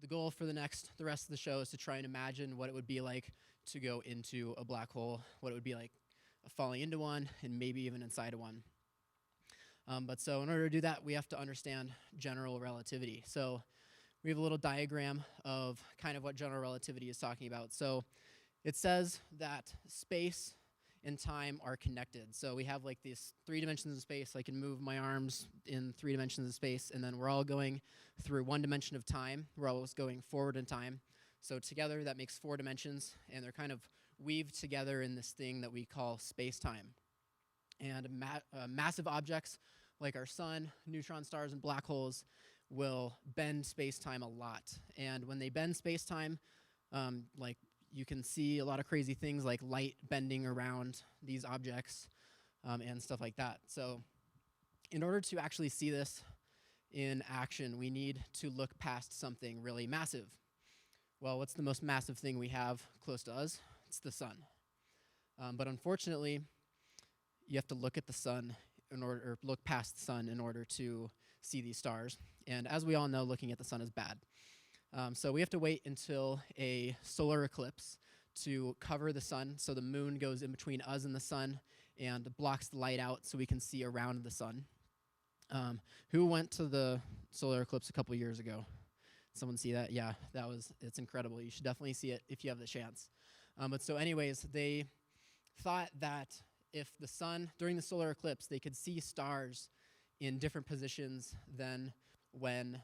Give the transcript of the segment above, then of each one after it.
the goal for the rest of the show is to try and imagine what it would be like to go into a black hole, what it would be like falling into one, and maybe even inside of one. But so in order to do that, we have to understand general relativity. So we have a little diagram of kind of what general relativity is talking about. So it says that space and time are connected. So we have like these 3 dimensions of space. I can move my arms in 3 dimensions of space, and then we're all going through 1 dimension of time. We're always going forward in time. So together that makes 4 dimensions, and they're kind of weaved together in this thing that we call space-time. And massive objects like our sun, neutron stars, and black holes will bend space-time a lot. And when they bend space-time, like you can see a lot of crazy things like light bending around these objects and stuff like that. So in order to actually see this in action, we need to look past something really massive. Well, what's the most massive thing we have close to us? It's the sun. But unfortunately, you have to look at the sun or look past the sun in order to see these stars. And as we all know, looking at the sun is bad. So we have to wait until a solar eclipse to cover the sun, so the moon goes in between us and the sun and blocks the light out so we can see around the sun. Who went to the solar eclipse a couple years ago? Someone see that? Yeah, it's incredible. You should definitely see it if you have the chance. But so anyways, they thought that if the sun, during the solar eclipse, they could see stars in different positions than when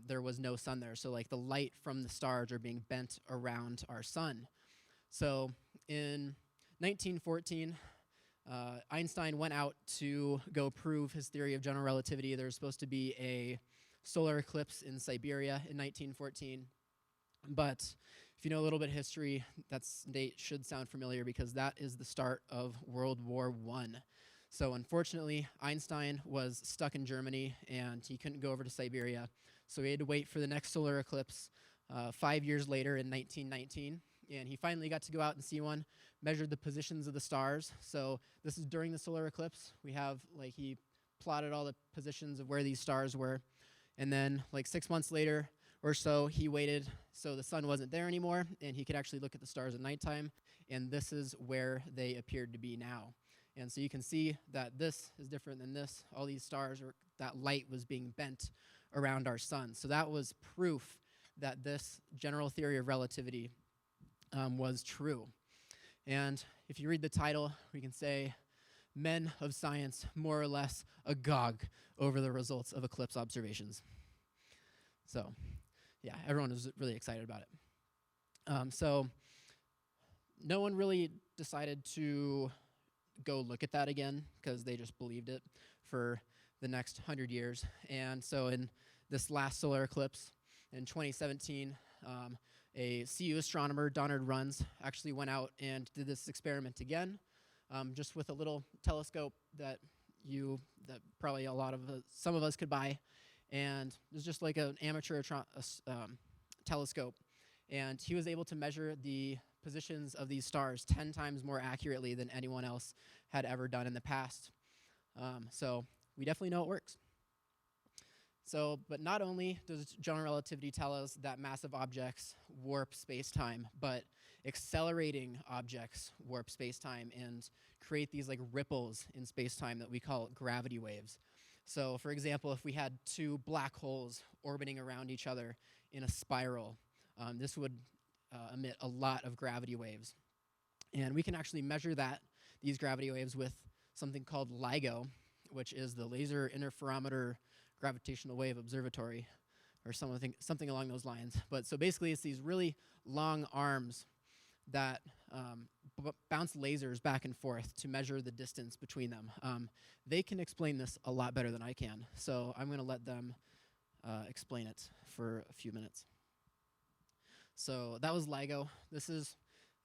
there was no sun there. So like the light from the stars are being bent around our sun. So in 1914, Einstein went out to go prove his theory of general relativity. There was supposed to be a solar eclipse in Siberia in 1914. But if you know a little bit of history, that date should sound familiar because that is the start of World War I. So unfortunately, Einstein was stuck in Germany, and he couldn't go over to Siberia. So he had to wait for the next solar eclipse 5 years later in 1919. And he finally got to go out and see one, measured the positions of the stars. So this is during the solar eclipse. We have, like, he plotted all the positions of where these stars were. And then, like 6 months later or so, he waited so the sun wasn't there anymore, and he could actually look at the stars at nighttime. And this is where they appeared to be now. And so you can see that this is different than this. All these stars, that light was being bent around our sun. So that was proof that this general theory of relativity was true. And if you read the title, we can say, Men of Science more or less agog over the results of eclipse observations. So, yeah, everyone was really excited about it. So no one really decided to go look at that again because they just believed it for the next 100 years. And so in this last solar eclipse in 2017, a CU astronomer, Donald Runz, actually went out and did this experiment again, just with a little telescope that probably some of us could buy. And it was just like an amateur telescope. And he was able to measure the positions of these stars 10 times more accurately than anyone else had ever done in the past. So we definitely know it works. So, but not only does general relativity tell us that massive objects warp space-time, but accelerating objects warp space-time and create these like ripples in space-time that we call gravity waves. So, for example, if we had 2 black holes orbiting around each other in a spiral, this would emit a lot of gravity waves. And we can actually measure these gravity waves with something called LIGO, which is the Laser Interferometer Gravitational Wave Observatory, or something along those lines. But so basically, it's these really long arms that bounce lasers back and forth to measure the distance between them. They can explain this a lot better than I can, so I'm going to let them explain it for a few minutes. So that was LIGO. This is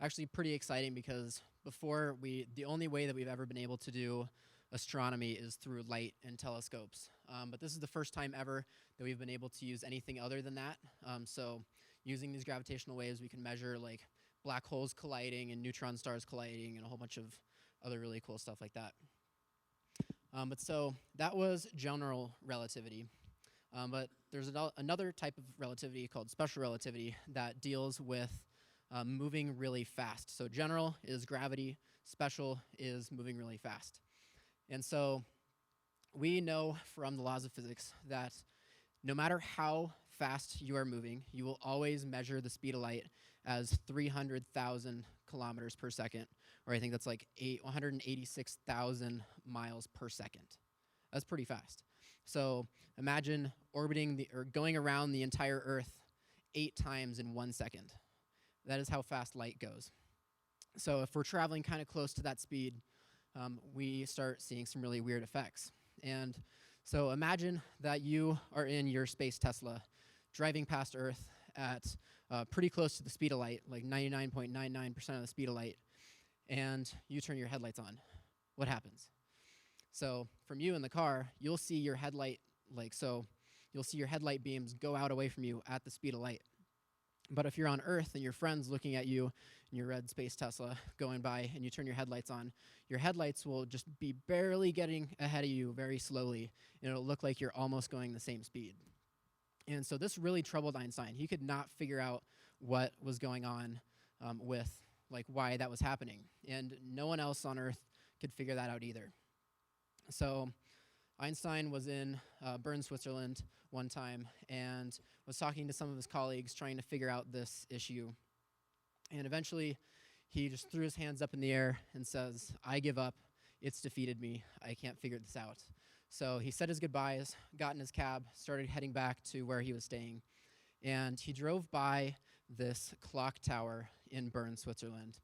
actually pretty exciting because the only way that we've ever been able to do astronomy is through light and telescopes. But this is the first time ever that we've been able to use anything other than that. So using these gravitational waves, we can measure like black holes colliding and neutron stars colliding and a whole bunch of other really cool stuff like that. But so that was general relativity. But there's another type of relativity called special relativity that deals with moving really fast. So general is gravity, special is moving really fast. And so we know from the laws of physics that no matter how fast you are moving, you will always measure the speed of light as 300,000 kilometers per second, or I think that's like 186,000 miles per second. That's pretty fast. So imagine orbiting or going around the entire Earth 8 times in 1 second. That is how fast light goes. So if we're traveling kind of close to that speed, we start seeing some really weird effects. And so imagine that you are in your space Tesla, driving past Earth at pretty close to the speed of light, like 99.99% of the speed of light, and you turn your headlights on. What happens? So from you in the car, you'll see your headlight, you'll see your headlight beams go out away from you at the speed of light. But if you're on Earth and your friend's looking at you in your red space Tesla going by and you turn your headlights on, your headlights will just be barely getting ahead of you very slowly, and it'll look like you're almost going the same speed. And so this really troubled Einstein. He could not figure out what was going on with why that was happening. And no one else on Earth could figure that out either. So Einstein was in Bern, Switzerland one time and was talking to some of his colleagues trying to figure out this issue. And eventually, he just threw his hands up in the air and says, "I give up. It's defeated me. I can't figure this out." So he said his goodbyes, got in his cab, started heading back to where he was staying. And he drove by this clock tower in Bern, Switzerland,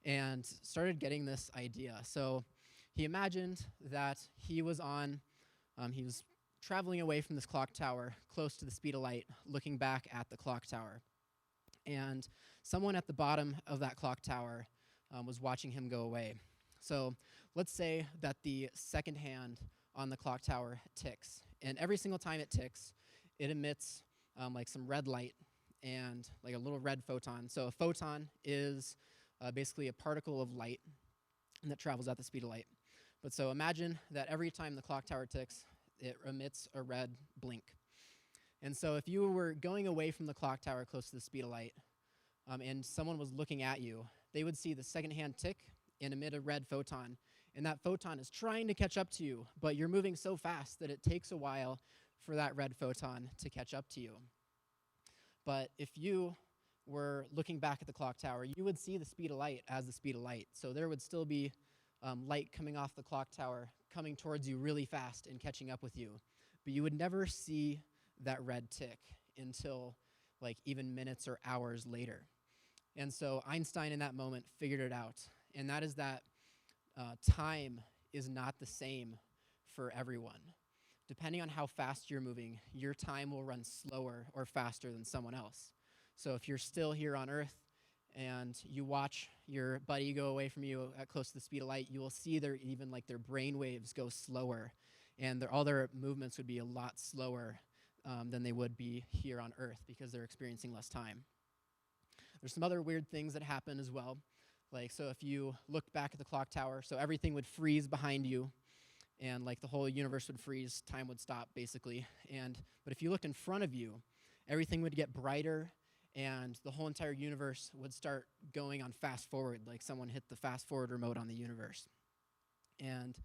and started getting this idea. So he imagined that he was traveling away from this clock tower, close to the speed of light, looking back at the clock tower. And someone at the bottom of that clock tower was watching him go away. So let's say that the second hand on the clock tower ticks. And every single time it ticks, it emits some red light and a little red photon. So a photon is basically a particle of light that travels at the speed of light. But so imagine that every time the clock tower ticks, it emits a red blink. And so if you were going away from the clock tower close to the speed of light, and someone was looking at you, they would see the second hand tick and emit a red photon. And that photon is trying to catch up to you, but you're moving so fast that it takes a while for that red photon to catch up to you. But if you were looking back at the clock tower, you would see the speed of light as the speed of light. So there would still be light coming off the clock tower, coming towards you really fast and catching up with you. But you would never see that red tick until even minutes or hours later. And so Einstein in that moment figured it out. And that is that time is not the same for everyone. Depending on how fast you're moving, your time will run slower or faster than someone else. So if you're still here on Earth and you watch your buddy go away from you at close to the speed of light, you will see their brain waves go slower, and all their movements would be a lot slower than they would be here on Earth because they're experiencing less time. There's some other weird things that happen as well. So if you look back at the clock tower, so everything would freeze behind you, and the whole universe would freeze, time would stop basically. But if you looked in front of you, everything would get brighter, and the whole entire universe would start going on fast forward, like someone hit the fast forward remote on the universe. And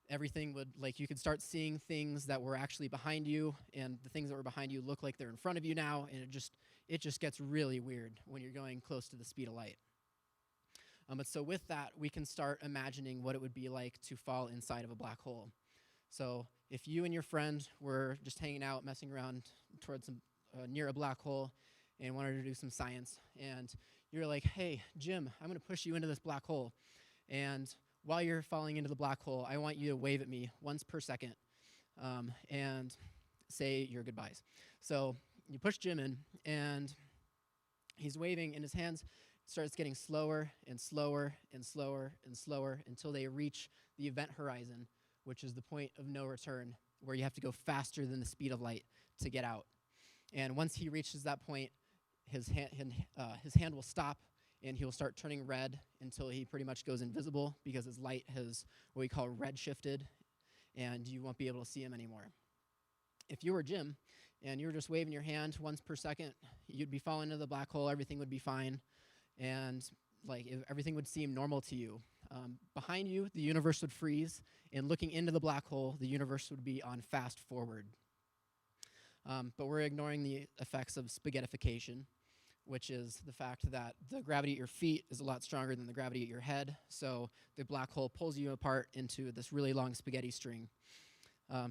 everything would, you could start seeing things that were actually behind you, and the things that were behind you look like they're in front of you now, and it just gets really weird when you're going close to the speed of light. But so with that, we can start imagining what it would be like to fall inside of a black hole. So if you and your friend were just hanging out, messing around near a black hole and wanted to do some science, and you're like, "Hey, Jim, I'm going to push you into this black hole. And while you're falling into the black hole, I want you to wave at me once per second and say your goodbyes." So you push Jim in, and he's waving, and his hands starts getting slower and slower and slower and slower until they reach the event horizon, which is the point of no return, where you have to go faster than the speed of light to get out. And once he reaches that point, his hand will stop, and he will start turning red until he pretty much goes invisible because his light has what we call red shifted, and you won't be able to see him anymore. if you were Jim and you were just waving your hand once per second, you'd be falling into the black hole, everything would be fine, and everything would seem normal to you. Behind you, the universe would freeze, and looking into the black hole, the universe would be on fast forward. But we're ignoring the effects of spaghettification, which is the fact that the gravity at your feet is a lot stronger than the gravity at your head, so the black hole pulls you apart into this really long spaghetti string.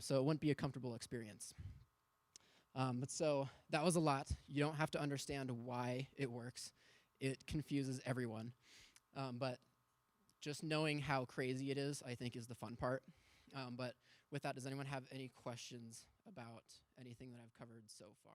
So it wouldn't be a comfortable experience. But so that was a lot. You don't have to understand why it works. It confuses everyone. But just knowing how crazy it is, I think, is the fun part. But with that, does anyone have any questions about anything that I've covered so far?